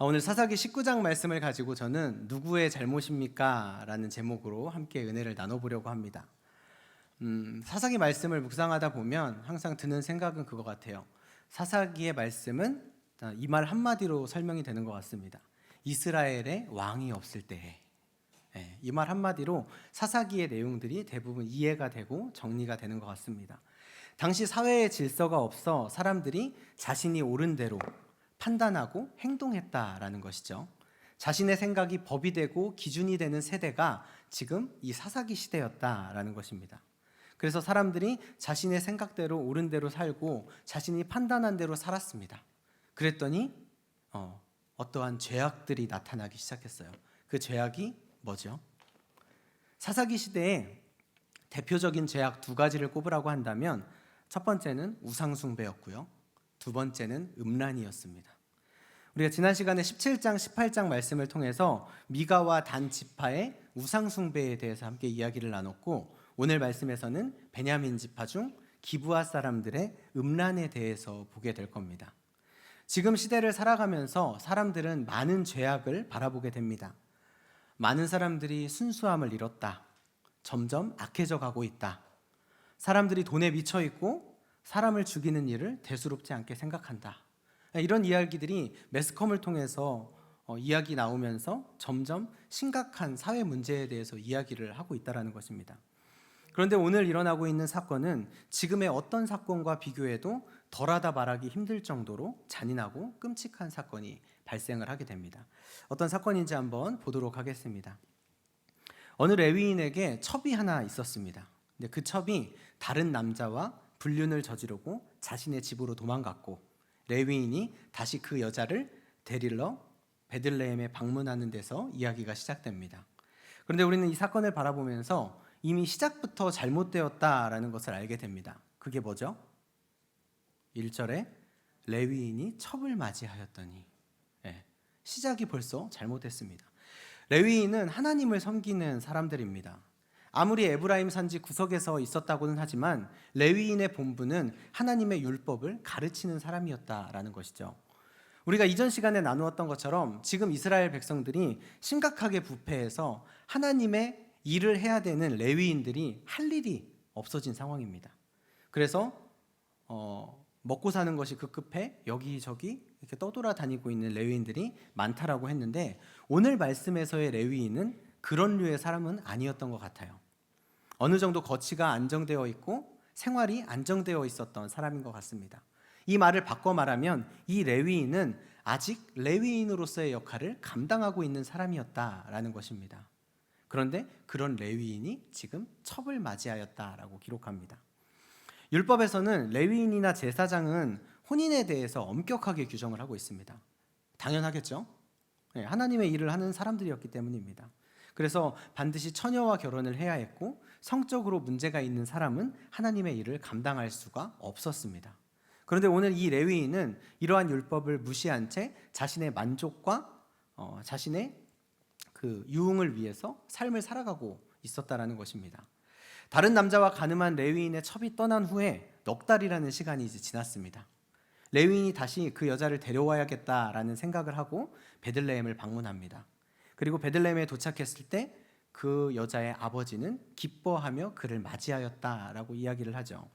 오늘 사사기 19장 말씀을 가지고 저는 누구의 잘못입니까? 라는 제목으로 함께 은혜를 나눠보려고 합니다. 사사기 말씀을 묵상하다 보면 항상 드는 생각은 그거 같아요. 사사기의 말씀은 이 말 한마디로 설명이 되는 것 같습니다. 이스라엘의 왕이 없을 때에. 이 말 한마디로 사사기의 내용들이 대부분 이해가 되고 정리가 되는 것 같습니다. 당시 사회에 질서가 없어 사람들이 자신이 옳은 대로 판단하고 행동했다라는 것이죠. 자신의 생각이 법이 되고 기준이 되는 세대가 지금 이 사사기 시대였다라는 것입니다. 그래서 사람들이 자신의 생각대로 옳은 대로 살고 자신이 판단한 대로 살았습니다. 그랬더니 어떠한 죄악들이 나타나기 시작했어요. 그 죄악이 뭐죠? 사사기 시대에 대표적인 죄악 두 가지를 꼽으라고 한다면 첫 번째는 우상숭배였고요. 두 번째는 음란이었습니다. 우리가 지난 시간에 17장, 18장 말씀을 통해서 미가와 단 지파의 우상숭배에 대해서 함께 이야기를 나눴고, 오늘 말씀에서는 베냐민 지파 중 기브아 사람들의 음란에 대해서 보게 될 겁니다. 지금 시대를 살아가면서 사람들은 많은 죄악을 바라보게 됩니다. 많은 사람들이 순수함을 잃었다. 점점 악해져 가고 있다. 사람들이 돈에 미쳐 있고 사람을 죽이는 일을 대수롭지 않게 생각한다. 이런 이야기들이 매스컴을 통해서 이야기 나오면서 점점 심각한 사회 문제에 대해서 이야기를 하고 있다는 것입니다. 그런데 오늘 일어나고 있는 사건은 지금의 어떤 사건과 비교해도 덜하다 말하기 힘들 정도로 잔인하고 끔찍한 사건이 발생을 하게 됩니다. 어떤 사건인지 한번 보도록 하겠습니다. 어느 레위인에게 첩이 하나 있었습니다. 근데 그 첩이 다른 남자와 불륜을 저지르고 자신의 집으로 도망갔고, 레위인이 다시 그 여자를 데리러 베들레헴에 방문하는 데서 이야기가 시작됩니다. 그런데 우리는 이 사건을 바라보면서 이미 시작부터 잘못되었다라는 것을 알게 됩니다. 그게 뭐죠? 1절에 레위인이 첩을 맞이하였더니, 시작이 벌써 잘못됐습니다. 레위인은 하나님을 섬기는 사람들입니다. 아무리 에브라임 산지 구석에서 있었다고는 하지만 레위인의 본분은 하나님의 율법을 가르치는 사람이었다라는 것이죠. 우리가 이전 시간에 나누었던 것처럼 지금 이스라엘 백성들이 심각하게 부패해서 하나님의 일을 해야 되는 레위인들이 할 일이 없어진 상황입니다. 그래서 먹고 사는 것이 급급해 여기저기 이렇게 떠돌아다니고 있는 레위인들이 많다라고 했는데, 오늘 말씀에서의 레위인은 그런 류의 사람은 아니었던 것 같아요. 어느 정도 거치가 안정되어 있고 생활이 안정되어 있었던 사람인 것 같습니다. 이 말을 바꿔 말하면 이 레위인은 아직 레위인으로서의 역할을 감당하고 있는 사람이었다라는 것입니다. 그런데 그런 레위인이 지금 첩을 맞이하였다라고 기록합니다. 율법에서는 레위인이나 제사장은 혼인에 대해서 엄격하게 규정을 하고 있습니다. 당연하겠죠? 하나님의 일을 하는 사람들이었기 때문입니다. 그래서 반드시 처녀와 결혼을 해야 했고, 성적으로 문제가 있는 사람은 하나님의 일을 감당할 수가 없었습니다. 그런데 오늘 이 레위인은 이러한 율법을 무시한 채 자신의 만족과 자신의 그 유흥을 위해서 삶을 살아가고 있었다라는 것입니다. 다른 남자와 가늠한 레위인의 첩이 떠난 후에 넉 달이라는 시간이 이제 지났습니다. 레위인이 다시 그 여자를 데려와야겠다라는 생각을 하고 베들레헴을 방문합니다. 그리고 베들레헴에 도착했을 때 그 여자의 아버지는 기뻐하며 그를 맞이하였다라고 이야기를 하죠.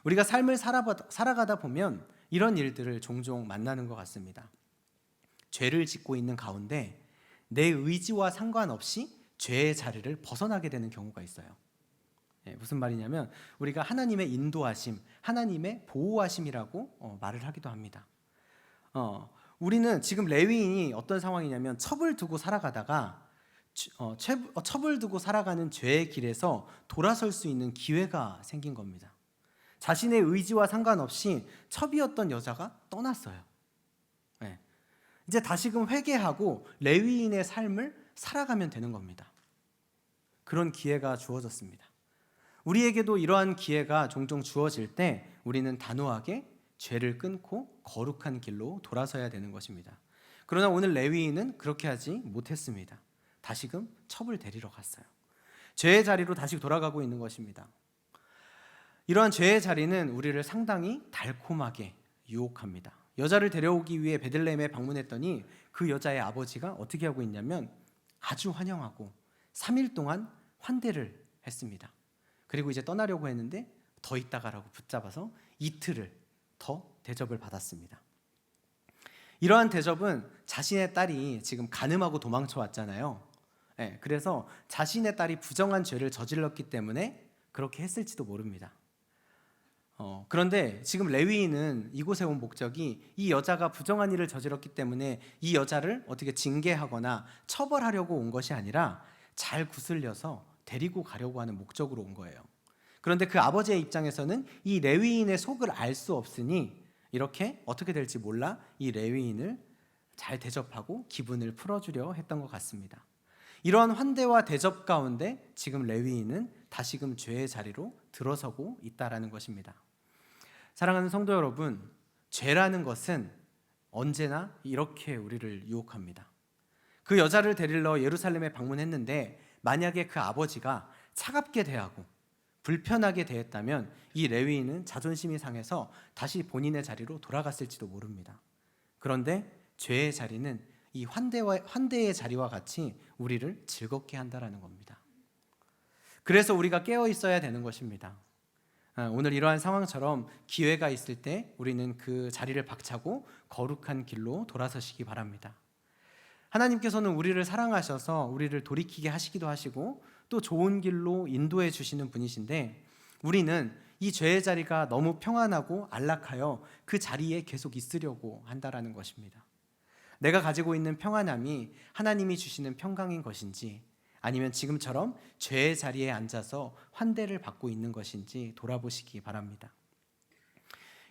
우리가 삶을 살아가다 보면 이런 일들을 종종 만나는 것 같습니다. 죄를 짓고 있는 가운데 내 의지와 상관없이 죄의 자리를 벗어나게 되는 경우가 있어요. 무슨 말이냐면 우리가 하나님의 인도하심, 하나님의 보호하심이라고 말을 하기도 합니다. 우리는 지금 레위인이 어떤 상황이냐면 첩을 두고 살아가다가 첩을 두고 살아가는 죄의 길에서 돌아설 수 있는 기회가 생긴 겁니다. 자신의 의지와 상관없이 첩이었던 여자가 떠났어요. 이제 다시금 회개하고 레위인의 삶을 살아가면 되는 겁니다. 그런 기회가 주어졌습니다. 우리에게도 이러한 기회가 종종 주어질 때 우리는 단호하게 죄를 끊고 거룩한 길로 돌아서야 되는 것입니다. 그러나 오늘 레위인은 그렇게 하지 못했습니다. 다시금 첩을 데리러 갔어요. 죄의 자리로 다시 돌아가고 있는 것입니다. 이러한 죄의 자리는 우리를 상당히 달콤하게 유혹합니다. 여자를 데려오기 위해 베들레헴에 방문했더니 그 여자의 아버지가 어떻게 하고 있냐면 아주 환영하고 3일 동안 환대를 했습니다. 그리고 이제 떠나려고 했는데 더 있다가라고 붙잡아서 이틀을 더 대접을 받았습니다. 이러한 대접은 자신의 딸이 지금 간음하고 도망쳐 왔잖아요. 그래서 자신의 딸이 부정한 죄를 저질렀기 때문에 그렇게 했을지도 모릅니다. 그런데 지금 레위인은 이곳에 온 목적이 이 여자가 부정한 일을 저질렀기 때문에 이 여자를 어떻게 징계하거나 처벌하려고 온 것이 아니라 잘 구슬려서 데리고 가려고 하는 목적으로 온 거예요. 그런데 그 아버지의 입장에서는 이 레위인의 속을 알 수 없으니 이렇게 어떻게 될지 몰라 이 레위인을 잘 대접하고 기분을 풀어주려 했던 것 같습니다. 이러한 환대와 대접 가운데 지금 레위인은 다시금 죄의 자리로 들어서고 있다라는 것입니다. 사랑하는 성도 여러분, 죄라는 것은 언제나 이렇게 우리를 유혹합니다. 그 여자를 데리러 예루살렘에 방문했는데 만약에 그 아버지가 차갑게 대하고 불편하게 대했다면 이 레위인은 자존심이 상해서 다시 본인의 자리로 돌아갔을지도 모릅니다. 그런데 죄의 자리는 이 환대의 자리와 같이 우리를 즐겁게 한다라는 겁니다. 그래서 우리가 깨어 있어야 되는 것입니다. 오늘 이러한 상황처럼 기회가 있을 때 우리는 그 자리를 박차고 거룩한 길로 돌아서시기 바랍니다. 하나님께서는 우리를 사랑하셔서 우리를 돌이키게 하시기도 하시고 또 좋은 길로 인도해 주시는 분이신데 우리는 이 죄의 자리가 너무 평안하고 안락하여 그 자리에 계속 있으려고 한다라는 것입니다. 내가 가지고 있는 평안함이 하나님이 주시는 평강인 것인지 아니면 지금처럼 죄의 자리에 앉아서 환대를 받고 있는 것인지 돌아보시기 바랍니다.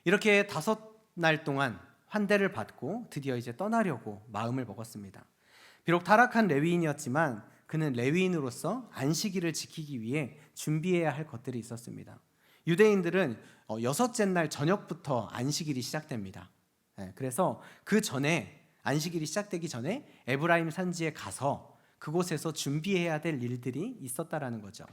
이렇게 5날 동안 환대를 받고 드디어 이제 떠나려고 마음을 먹었습니다. 비록 타락한 레위인이었지만 그는 레위인으로서 안식일을 지키기 위해 준비해야 할 것들이 있었습니다. 유대인들은 6째 날 저녁부터 안식일이 시작됩니다. 그래서 그 전에 안식일이 시작되기 전에 에브라임 산지에 가서 그곳에서 준비해야 될 일들이 있었다라는 거죠.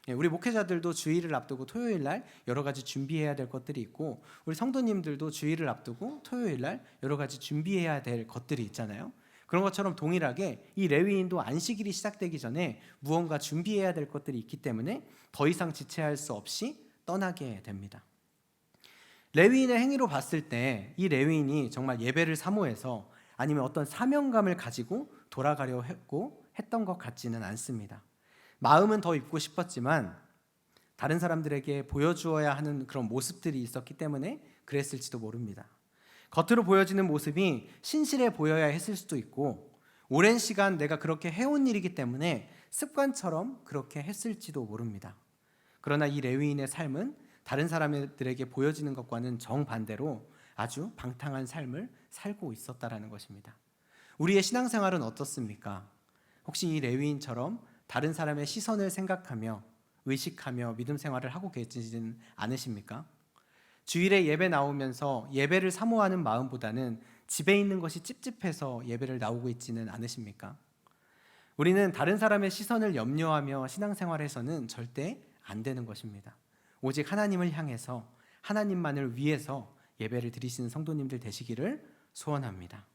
우리 목회자들도 주일을 앞두고 토요일 날 여러 가지 준비해야 될 것들이 있고 우리 성도님들도 주일을 앞두고 토요일 날 여러 가지 준비해야 될 것들이 있잖아요. 그런 것처럼 동일하게 이 레위인도 안식일이 시작되기 전에 무언가 준비해야 될 것들이 있기 때문에 더 이상 지체할 수 없이 떠나게 됩니다. 레위인의 행위로 봤을 때 이 레위인이 정말 예배를 사모해서 아니면 어떤 사명감을 가지고 돌아가려 했던 것 같지는 않습니다. 마음은 더 입고 싶었지만 다른 사람들에게 보여주어야 하는 그런 모습들이 있었기 때문에 그랬을지도 모릅니다. 겉으로 보여지는 모습이 신실해 보여야 했을 수도 있고 오랜 시간 내가 그렇게 해온 일이기 때문에 습관처럼 그렇게 했을지도 모릅니다. 그러나 이 레위인의 삶은 다른 사람들에게 보여지는 것과는 정반대로 아주 방탕한 삶을 살고 있었다라는 것입니다. 우리의 신앙생활은 어떻습니까? 혹시 이 레위인처럼 다른 사람의 시선을 생각하며 의식하며 믿음 생활을 하고 계시지는 않으십니까? 주일에 예배 나오면서 예배를 사모하는 마음보다는 집에 있는 것이 찝찝해서 예배를 나오고 있지는 않으십니까? 우리는 다른 사람의 시선을 염려하며 신앙생활에서는 절대 안 되는 것입니다. 오직 하나님을 향해서 하나님만을 위해서 예배를 드리시는 성도님들 되시기를 소원합니다.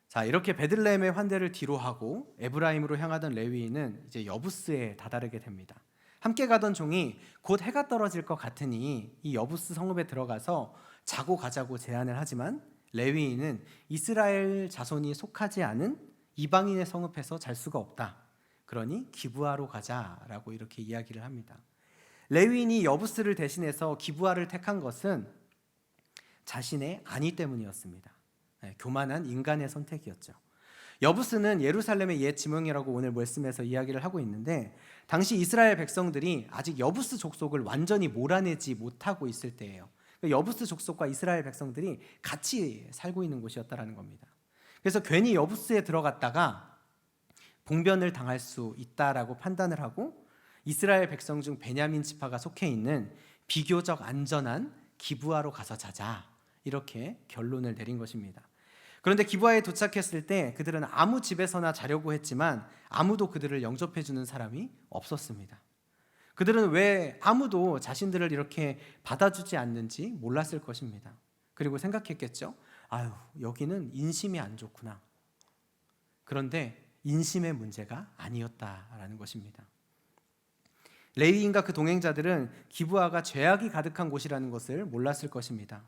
자, 이렇게 베들레헴의 환대를 뒤로하고 에브라임으로 향하던 레위인은 이제 여부스에 다다르게 됩니다. 함께 가던 종이 곧 해가 떨어질 것 같으니 이 여부스 성읍에 들어가서 자고 가자고 제안을 하지만 레위인은 이스라엘 자손이 속하지 않은 이방인의 성읍에서 잘 수가 없다. 그러니 기브아로 가자라고 이렇게 이야기를 합니다. 레위인이 여부스를 대신해서 기브아를 택한 것은 자신의 안위 때문이었습니다. 교만한 인간의 선택이었죠. 여부스는 예루살렘의 옛 지명이라고 오늘 말씀에서 이야기를 하고 있는데 당시 이스라엘 백성들이 아직 여부스 족속을 완전히 몰아내지 못하고 있을 때예요. 여부스 족속과 이스라엘 백성들이 같이 살고 있는 곳이었다라는 겁니다. 그래서 괜히 여부스에 들어갔다가 봉변을 당할 수 있다라고 판단을 하고 이스라엘 백성 중 베냐민 지파가 속해 있는 비교적 안전한 기브아로 가서 자자 이렇게 결론을 내린 것입니다. 그런데 기브아에 도착했을 때 그들은 아무 집에서나 자려고 했지만 아무도 그들을 영접해 주는 사람이 없었습니다. 그들은 왜 아무도 자신들을 이렇게 받아주지 않는지 몰랐을 것입니다. 그리고 생각했겠죠. 아유, 여기는 인심이 안 좋구나. 그런데 인심의 문제가 아니었다라는 것입니다. 레위인과 그 동행자들은 기브아가 죄악이 가득한 곳이라는 것을 몰랐을 것입니다.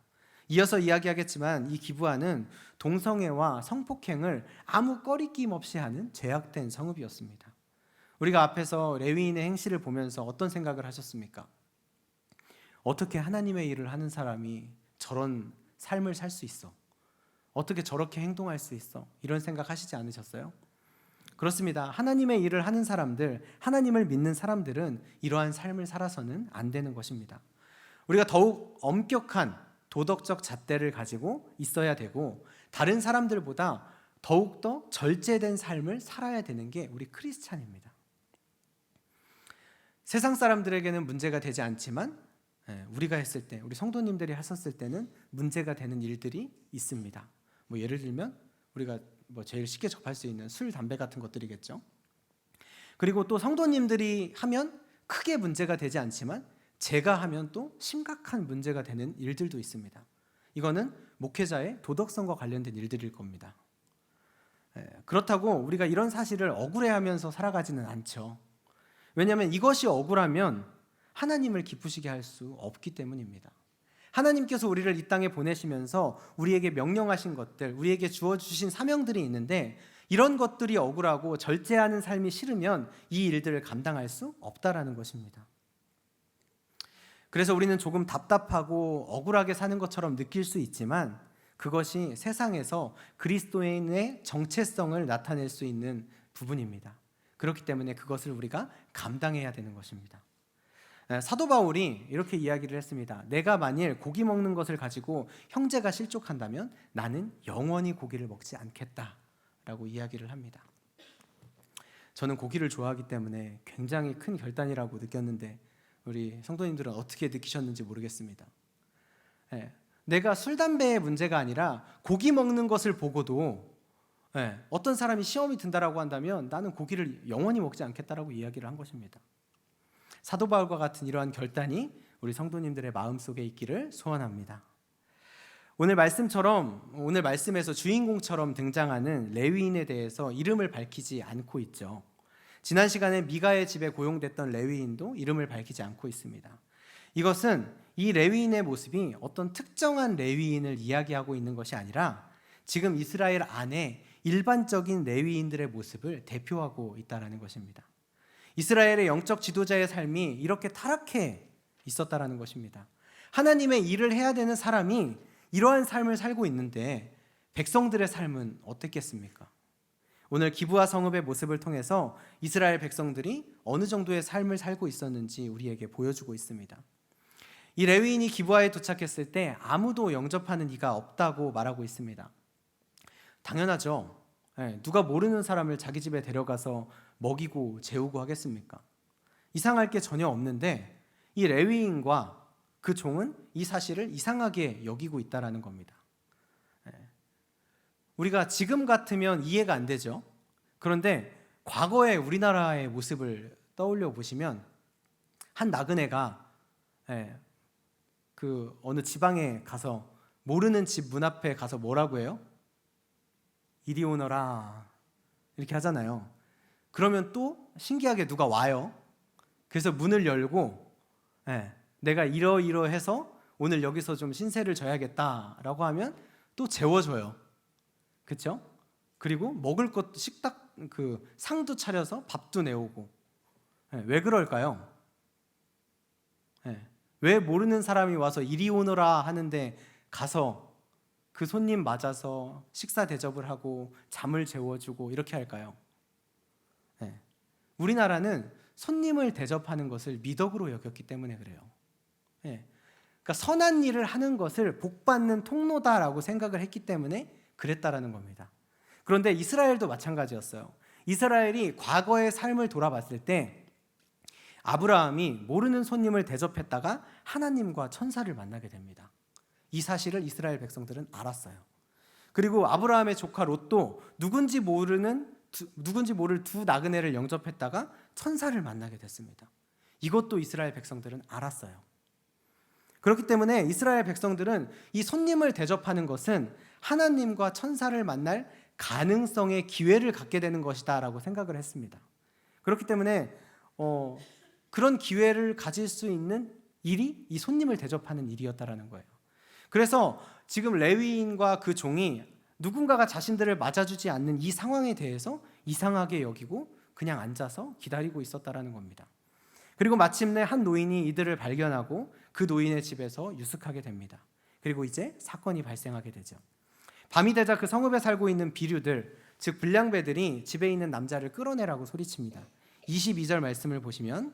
이어서 이야기하겠지만 이 기브아는 동성애와 성폭행을 아무 꺼리낌 없이 하는 죄악된 성읍이었습니다. 우리가 앞에서 레위인의 행실을 보면서 어떤 생각을 하셨습니까? 어떻게 하나님의 일을 하는 사람이 저런 삶을 살 수 있어? 어떻게 저렇게 행동할 수 있어? 이런 생각 하시지 않으셨어요? 그렇습니다. 하나님의 일을 하는 사람들, 하나님을 믿는 사람들은 이러한 삶을 살아서는 안 되는 것입니다. 우리가 더욱 엄격한 도덕적 잣대를 가지고 있어야 되고, 다른 사람들보다 더욱더 절제된 삶을 살아야 되는 게 우리 크리스찬입니다. 세상 사람들에게는 문제가 되지 않지만 우리가 했을 때, 우리 성도님들이 하셨을 때는 문제가 되는 일들이 있습니다. 예를 들면 우리가 제일 쉽게 접할 수 있는 술, 담배 같은 것들이겠죠. 그리고 또 성도님들이 하면 크게 문제가 되지 않지만 제가 하면 또 심각한 문제가 되는 일들도 있습니다. 이거는 목회자의 도덕성과 관련된 일들일 겁니다. 그렇다고 우리가 이런 사실을 억울해하면서 살아가지는 않죠. 왜냐하면 이것이 억울하면 하나님을 기쁘시게 할 수 없기 때문입니다. 하나님께서 우리를 이 땅에 보내시면서 우리에게 명령하신 것들, 우리에게 주어주신 사명들이 있는데, 이런 것들이 억울하고 절제하는 삶이 싫으면 이 일들을 감당할 수 없다라는 것입니다. 그래서 우리는 조금 답답하고 억울하게 사는 것처럼 느낄 수 있지만, 그것이 세상에서 그리스도인의 정체성을 나타낼 수 있는 부분입니다. 그렇기 때문에 그것을 우리가 감당해야 되는 것입니다. 사도 바울이 이렇게 이야기를 했습니다. 내가 만일 고기 먹는 것을 가지고 형제가 실족한다면 나는 영원히 고기를 먹지 않겠다라고 이야기를 합니다. 저는 고기를 좋아하기 때문에 굉장히 큰 결단이라고 느꼈는데 우리 성도님들은 어떻게 느끼셨는지 모르겠습니다. 내가 술, 담배의 문제가 아니라 고기 먹는 것을 보고도 어떤 사람이 시험이 든다라고 한다면 나는 고기를 영원히 먹지 않겠다라고 이야기를 한 것입니다. 사도 바울과 같은 이러한 결단이 우리 성도님들의 마음속에 있기를 소원합니다. 오늘 말씀에서 주인공처럼 등장하는 레위인에 대해서 이름을 밝히지 않고 있죠. 지난 시간에 미가의 집에 고용됐던 레위인도 이름을 밝히지 않고 있습니다. 이것은 이 레위인의 모습이 어떤 특정한 레위인을 이야기하고 있는 것이 아니라 지금 이스라엘 안에 일반적인 레위인들의 모습을 대표하고 있다는 것입니다. 이스라엘의 영적 지도자의 삶이 이렇게 타락해 있었다는 것입니다. 하나님의 일을 해야 되는 사람이 이러한 삶을 살고 있는데 백성들의 삶은 어땠겠습니까? 오늘 기브아 성읍의 모습을 통해서 이스라엘 백성들이 어느 정도의 삶을 살고 있었는지 우리에게 보여주고 있습니다. 이 레위인이 기브아에 도착했을 때 아무도 영접하는 이가 없다고 말하고 있습니다. 당연하죠. 누가 모르는 사람을 자기 집에 데려가서 먹이고 재우고 하겠습니까? 이상할 게 전혀 없는데 이 레위인과 그 종은 이 사실을 이상하게 여기고 있다는 겁니다. 우리가 지금 같으면 이해가 안 되죠. 그런데 과거의 우리나라의 모습을 떠올려 보시면 한 나그네가 그 어느 지방에 가서 모르는 집 문 앞에 가서 뭐라고 해요? 이리 오너라 이렇게 하잖아요. 그러면 또 신기하게 누가 와요. 그래서 문을 열고 내가 이러이러해서 오늘 여기서 좀 신세를 져야겠다라고 하면 또 재워줘요. 그렇죠? 그리고 먹을 것 식탁 그 상도 차려서 밥도 내오고. 왜 그럴까요? 왜 모르는 사람이 와서 이리 오너라 하는데 가서 그 손님 맞아서 식사 대접을 하고 잠을 재워주고 이렇게 할까요? 우리나라는 손님을 대접하는 것을 미덕으로 여겼기 때문에 그래요. 그러니까 선한 일을 하는 것을 복받는 통로다라고 생각을 했기 때문에 그랬다라는 겁니다. 그런데 이스라엘도 마찬가지였어요. 이스라엘이 과거의 삶을 돌아봤을 때 아브라함이 모르는 손님을 대접했다가 하나님과 천사를 만나게 됩니다. 이 사실을 이스라엘 백성들은 알았어요. 그리고 아브라함의 조카 롯도 누군지 모를 두 나그네를 영접했다가 천사를 만나게 됐습니다. 이것도 이스라엘 백성들은 알았어요. 그렇기 때문에 이스라엘 백성들은 이 손님을 대접하는 것은 하나님과 천사를 만날 가능성의 기회를 갖게 되는 것이다라고 생각을 했습니다. 그렇기 때문에 그런 기회를 가질 수 있는 일이 이 손님을 대접하는 일이었다라는 거예요. 그래서 지금 레위인과 그 종이 누군가가 자신들을 맞아주지 않는 이 상황에 대해서 이상하게 여기고 그냥 앉아서 기다리고 있었다라는 겁니다. 그리고 마침내 한 노인이 이들을 발견하고 그 노인의 집에서 유숙하게 됩니다. 그리고 이제 사건이 발생하게 되죠. 밤이 되자 그 성읍에 살고 있는 비류들, 즉 불량배들이 집에 있는 남자를 끌어내라고 소리칩니다. 22절 말씀을 보시면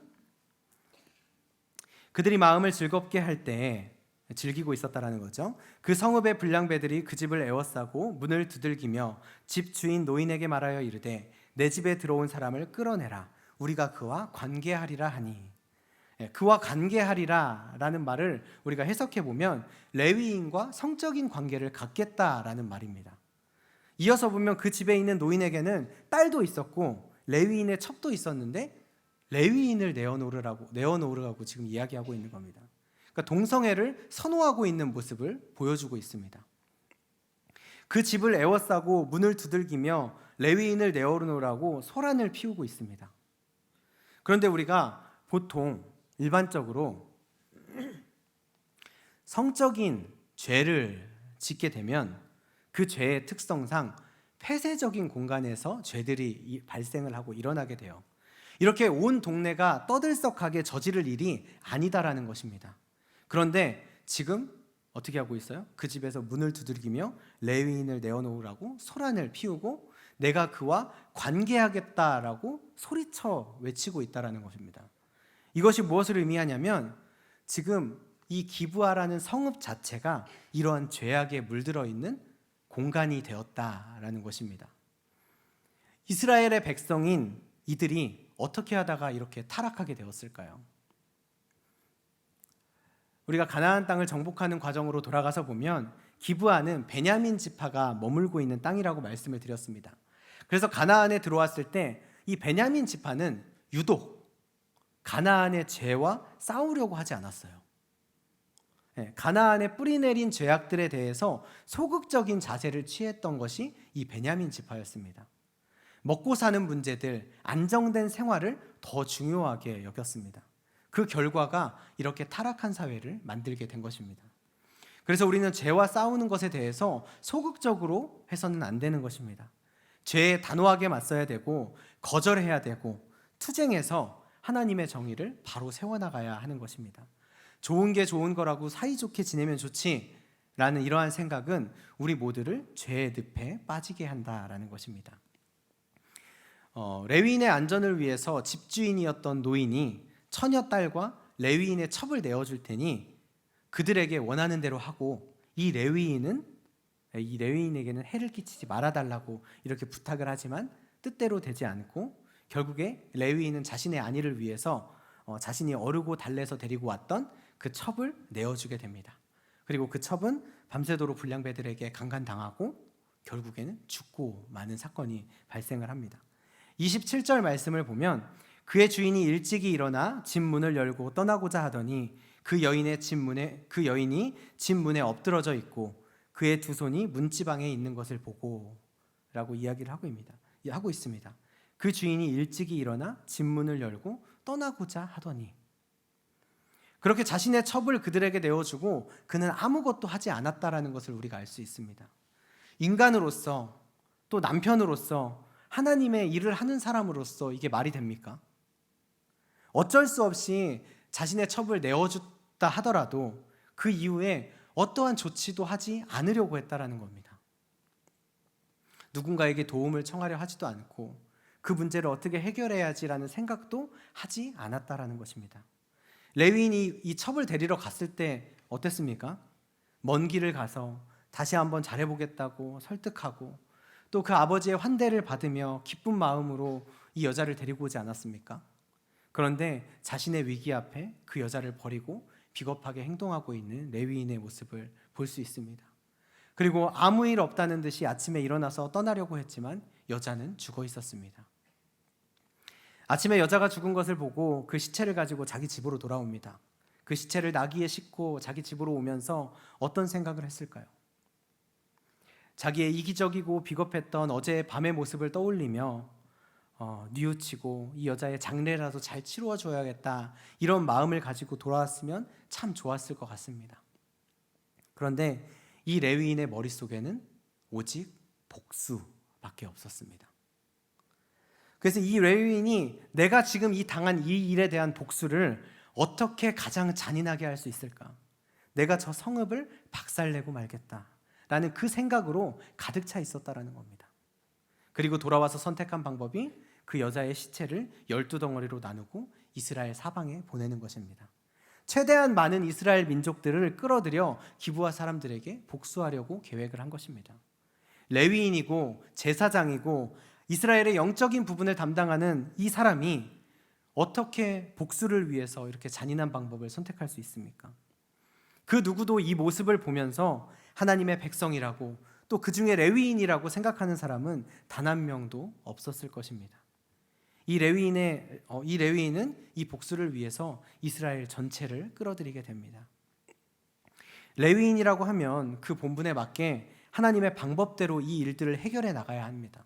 그들이 마음을 즐겁게 할 때에 즐기고 있었다라는 거죠. 그 성읍의 불량배들이 그 집을 에워싸고 문을 두들기며 집 주인 노인에게 말하여 이르되 내 집에 들어온 사람을 끌어내라. 우리가 그와 관계하리라 하니. 그와 관계하리라 라는 말을 우리가 해석해 보면 레위인과 성적인 관계를 갖겠다라는 말입니다. 이어서 보면 그 집에 있는 노인에게는 딸도 있었고 레위인의 첩도 있었는데 레위인을 내어놓으라고 지금 이야기하고 있는 겁니다. 그러니까 동성애를 선호하고 있는 모습을 보여주고 있습니다. 그 집을 에워싸고 문을 두들기며 레위인을 내어놓으라고 소란을 피우고 있습니다. 그런데 우리가 보통 일반적으로 성적인 죄를 짓게 되면 그 죄의 특성상 폐쇄적인 공간에서 죄들이 발생을 하고 일어나게 돼요. 이렇게 온 동네가 떠들썩하게 저지를 일이 아니다라는 것입니다. 그런데 지금 어떻게 하고 있어요? 그 집에서 문을 두들기며 레위인을 내어놓으라고 소란을 피우고 내가 그와 관계하겠다라고 소리쳐 외치고 있다라는 것입니다. 이것이 무엇을 의미하냐면 지금 이 기브아라는 성읍 자체가 이러한 죄악에 물들어 있는 공간이 되었다라는 것입니다. 이스라엘의 백성인 이들이 어떻게 하다가 이렇게 타락하게 되었을까요? 우리가 가나안 땅을 정복하는 과정으로 돌아가서 보면 기브아는 베냐민 지파가 머물고 있는 땅이라고 말씀을 드렸습니다. 그래서 가나안에 들어왔을 때 이 베냐민 지파는 유독 가나안의 죄와 싸우려고 하지 않았어요. 가나안에 뿌리내린 죄악들에 대해서 소극적인 자세를 취했던 것이 이 베냐민 지파였습니다. 먹고 사는 문제들, 안정된 생활을 더 중요하게 여겼습니다. 그 결과가 이렇게 타락한 사회를 만들게 된 것입니다. 그래서 우리는 죄와 싸우는 것에 대해서 소극적으로 해서는 안 되는 것입니다. 죄에 단호하게 맞서야 되고 거절해야 되고 투쟁해서 하나님의 정의를 바로 세워나가야 하는 것입니다. 좋은 게 좋은 거라고 사이좋게 지내면 좋지라는 이러한 생각은 우리 모두를 죄의 늪에 빠지게 한다라는 것입니다. 레위인의 안전을 위해서 집주인이었던 노인이 처녀 딸과 레위인의 첩을 내어줄 테니 그들에게 원하는 대로 하고 이 레위인에게는 해를 끼치지 말아달라고 이렇게 부탁을 하지만 뜻대로 되지 않고 결국에 레위인은 자신의 안위를 위해서 자신이 어르고 달래서 데리고 왔던 그 첩을 내어주게 됩니다. 그리고 그 첩은 밤새도록 불량배들에게 강간당하고 결국에는 죽고 마는 사건이 발생을 합니다. 27절 말씀을 보면 그의 주인이 일찍이 일어나 집 문을 열고 떠나고자 하더니 그 여인이 집 문에 엎드러져 있고 그의 두 손이 문지방에 있는 것을 보고 라고 이야기를 하고 있습니다. 그 주인이 일찍이 일어나 집 문을 열고 떠나고자 하더니 그렇게 자신의 첩을 그들에게 내어주고 그는 아무것도 하지 않았다라는 것을 우리가 알 수 있습니다. 인간으로서 또 남편으로서 하나님의 일을 하는 사람으로서 이게 말이 됩니까? 어쩔 수 없이 자신의 첩을 내어줬다 하더라도 그 이후에 어떠한 조치도 하지 않으려고 했다라는 겁니다. 누군가에게 도움을 청하려 하지도 않고 그 문제를 어떻게 해결해야지라는 생각도 하지 않았다라는 것입니다. 레위인이 이 첩을 데리러 갔을 때 어땠습니까? 먼 길을 가서 다시 한번 잘해보겠다고 설득하고 또 그 아버지의 환대를 받으며 기쁜 마음으로 이 여자를 데리고 오지 않았습니까? 그런데 자신의 위기 앞에 그 여자를 버리고 비겁하게 행동하고 있는 레위인의 모습을 볼 수 있습니다. 그리고 아무 일 없다는 듯이 아침에 일어나서 떠나려고 했지만 여자는 죽어 있었습니다. 아침에 여자가 죽은 것을 보고 그 시체를 가지고 자기 집으로 돌아옵니다. 그 시체를 나귀에 싣고 자기 집으로 오면서 어떤 생각을 했을까요? 자기의 이기적이고 비겁했던 어제의 밤의 모습을 떠올리며 뉘우치고 이 여자의 장례라도 잘 치루어 줘야겠다, 이런 마음을 가지고 돌아왔으면 참 좋았을 것 같습니다. 그런데 이 레위인의 머릿속에는 오직 복수밖에 없었습니다. 그래서 이 레위인이 내가 지금 이 당한 이 일에 대한 복수를 어떻게 가장 잔인하게 할 수 있을까? 내가 저 성읍을 박살내고 말겠다라는 그 생각으로 가득 차 있었다라는 겁니다. 그리고 돌아와서 선택한 방법이 그 여자의 시체를 12덩어리로 나누고 이스라엘 사방에 보내는 것입니다. 최대한 많은 이스라엘 민족들을 끌어들여 기브아 사람들에게 복수하려고 계획을 한 것입니다. 레위인이고 제사장이고 이스라엘의 영적인 부분을 담당하는 이 사람이 어떻게 복수를 위해서 이렇게 잔인한 방법을 선택할 수 있습니까? 그 누구도 이 모습을 보면서 하나님의 백성이라고, 또 그 중에 레위인이라고 생각하는 사람은 단 한 명도 없었을 것입니다. 이 레위인은 이 복수를 위해서 이스라엘 전체를 끌어들이게 됩니다. 레위인이라고 하면 그 본분에 맞게 하나님의 방법대로 이 일들을 해결해 나가야 합니다.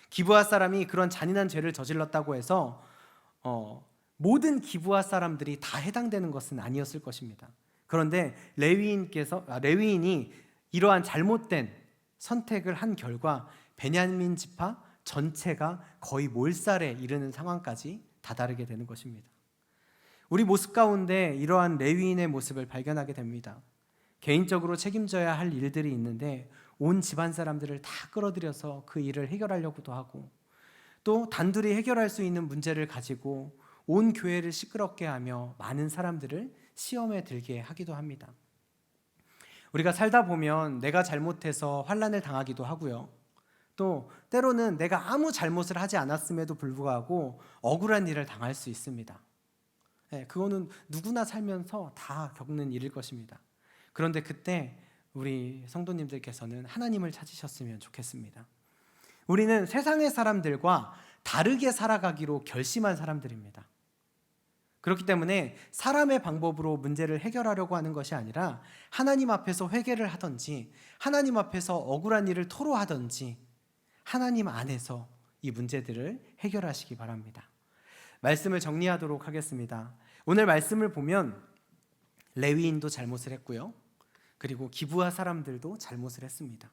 기브아 사람이 그런 잔인한 죄를 저질렀다고 해서 모든 기브아 사람들이 다 해당되는 것은 아니었을 것입니다. 그런데 레위인이 이러한 잘못된 선택을 한 결과 베냐민 지파 전체가 거의 몰살에 이르는 상황까지 다다르게 되는 것입니다. 우리 모습 가운데 이러한 레위인의 모습을 발견하게 됩니다. 개인적으로 책임져야 할 일들이 있는데 온 집안 사람들을 다 끌어들여서 그 일을 해결하려고도 하고, 또 단둘이 해결할 수 있는 문제를 가지고 온 교회를 시끄럽게 하며 많은 사람들을 시험에 들게 하기도 합니다. 우리가 살다 보면 내가 잘못해서 환난을 당하기도 하고요, 또 때로는 내가 아무 잘못을 하지 않았음에도 불구하고 억울한 일을 당할 수 있습니다. 그거는 누구나 살면서 다 겪는 일일 것입니다. 그런데 그때 우리 성도님들께서는 하나님을 찾으셨으면 좋겠습니다. 우리는 세상의 사람들과 다르게 살아가기로 결심한 사람들입니다. 그렇기 때문에 사람의 방법으로 문제를 해결하려고 하는 것이 아니라 하나님 앞에서 회개를 하든지 하나님 앞에서 억울한 일을 토로하든지 하나님 안에서 이 문제들을 해결하시기 바랍니다. 말씀을 정리하도록 하겠습니다. 오늘 말씀을 보면 레위인도 잘못을 했고요, 그리고 기브아 사람들도 잘못을 했습니다.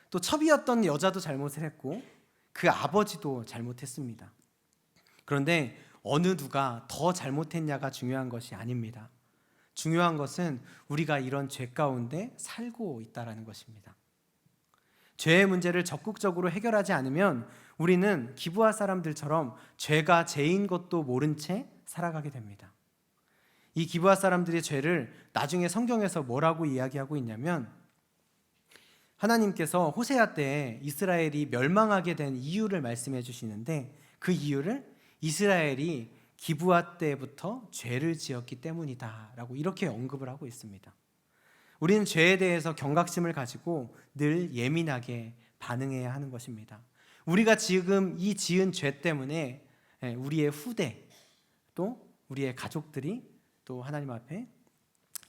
또 첩이었던 여자도 잘못을 했고 그 아버지도 잘못했습니다. 그런데 어느 누가 더 잘못했냐가 중요한 것이 아닙니다. 중요한 것은 우리가 이런 죄 가운데 살고 있다는 것입니다. 죄의 문제를 적극적으로 해결하지 않으면 우리는 기브아 사람들처럼 죄가 죄인 것도 모른 채 살아가게 됩니다. 이 기브아 사람들의 죄를 나중에 성경에서 뭐라고 이야기하고 있냐면, 하나님께서 호세아 때 이스라엘이 멸망하게 된 이유를 말씀해 주시는데, 그 이유를 이스라엘이 기브아 때부터 죄를 지었기 때문이다 라고 이렇게 언급을 하고 있습니다. 우리는 죄에 대해서 경각심을 가지고 늘 예민하게 반응해야 하는 것입니다. 우리가 지금 이 지은 죄 때문에 우리의 후대, 또 우리의 가족들이 또 하나님 앞에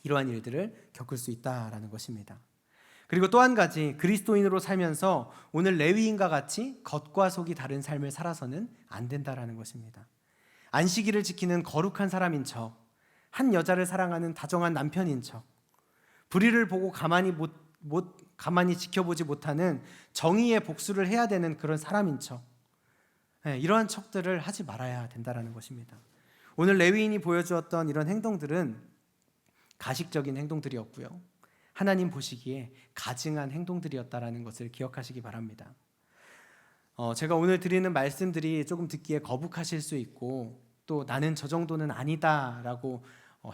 이러한 일들을 겪을 수 있다라는 것입니다. 그리고 또 한 가지, 그리스도인으로 살면서 오늘 레위인과 같이 겉과 속이 다른 삶을 살아서는 안 된다라는 것입니다. 안식일을 지키는 거룩한 사람인 척, 한 여자를 사랑하는 다정한 남편인 척, 불의를 보고 가만히 지켜보지 못하는 정의의 복수를 해야 되는 그런 사람인 척, 이러한 척들을 하지 말아야 된다라는 것입니다. 오늘 레위인이 보여주었던 이런 행동들은 가식적인 행동들이었고요, 하나님 보시기에 가증한 행동들이었다라는 것을 기억하시기 바랍니다. 제가 오늘 드리는 말씀들이 조금 듣기에 거북하실 수 있고, 또 나는 저 정도는 아니다라고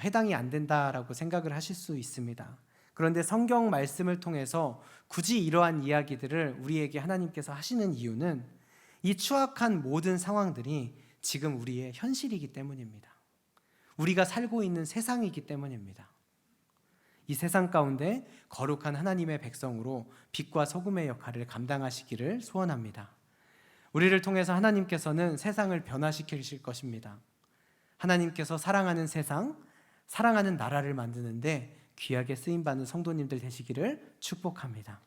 해당이 안 된다라고 생각을 하실 수 있습니다. 그런데 성경 말씀을 통해서 굳이 이러한 이야기들을 우리에게 하나님께서 하시는 이유는 이 추악한 모든 상황들이 지금 우리의 현실이기 때문입니다. 우리가 살고 있는 세상이기 때문입니다. 이 세상 가운데 거룩한 하나님의 백성으로 빛과 소금의 역할을 감당하시기를 소원합니다. 우리를 통해서 하나님께서는 세상을 변화시키실 것입니다. 하나님께서 사랑하는 세상, 사랑하는 나라를 만드는데 귀하게 쓰임 받는 성도님들 되시기를 축복합니다.